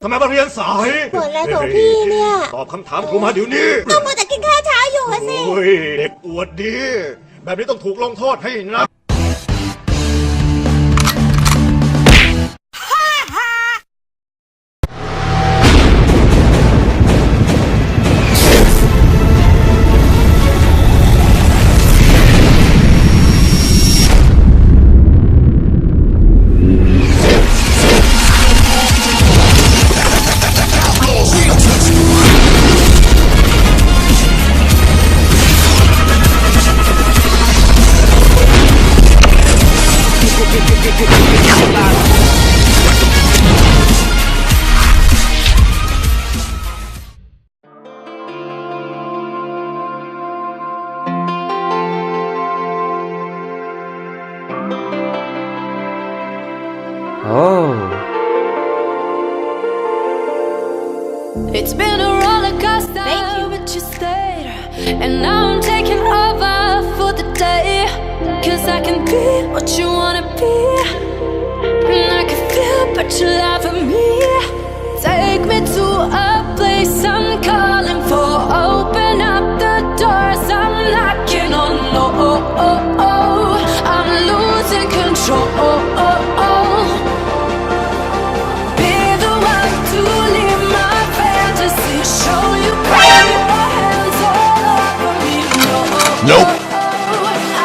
ทำไมมาเรียนสายผลอะไรของพี่เนี่ยตอบคำถามครูมาเดี๋ยวนี้ต้องมัวแต่กินข้าวเช้าอยู่สิ โอ้ยเด็กอวดดีแบบนี้ต้องถูกลงโทษให้นะIt's been a roller coaster, but you stayed. And now I'm taking over for the day. Cause I can be what you wanna be. And I can feel but you laugh at me. Take me to a place I'm calling for. Open up the doors, I'm knocking on. I'm losing control. Nope.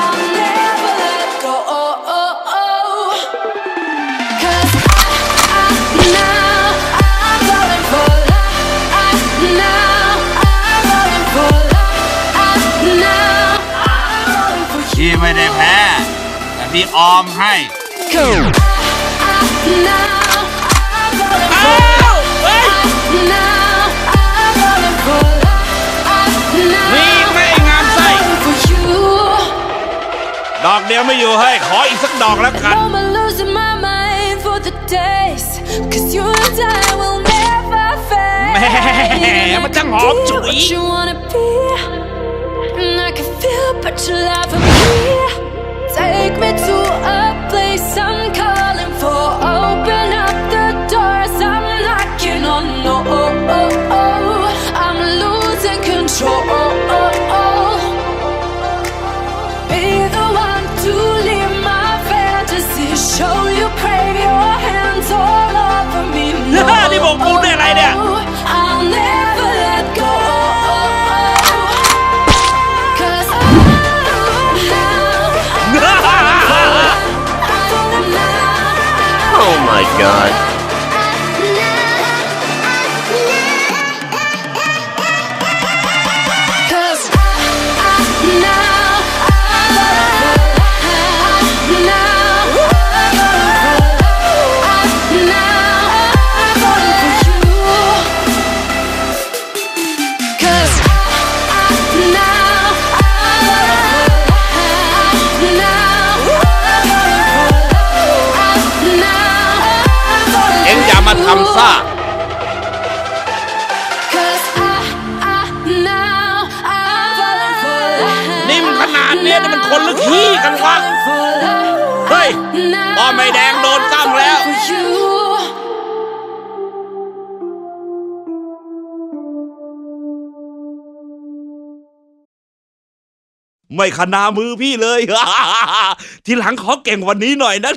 I'll never let go. Cause now I'm falling for love. Now I'm falling for love. Now I'm falling for you. พี่ไม่ได้แพ้แต่พี่ออมให้ Now I'm falling for love. Now I'm falling for love. Now นี่ไม่งามไส้ดอกเดียวไม่อยู่ให้ขออีกสักดอกแล้วกัน I'm losing my mind for the days. Cause you and I will never fade. แม่มันจังหอมฉุย What you wanna be. And I can feel but you laugh at me. Take me to a place I'm calling for. Open up the doors, I'm knocking on. I'm losing control. Show you crave your hands all over me. No, นี่บอกกูได้อะไรเนี่ย I'll never let go. Cause Oh my god.มาทำซ่านิ่มขนาดนี้มันคนลึกขี้กันวะเฮ้ยป้อไม่แดงโดนซ้ำแล้วไม่ขนามือพี่เลย ทีหลังขอเก่งวันนี้หน่อยนะ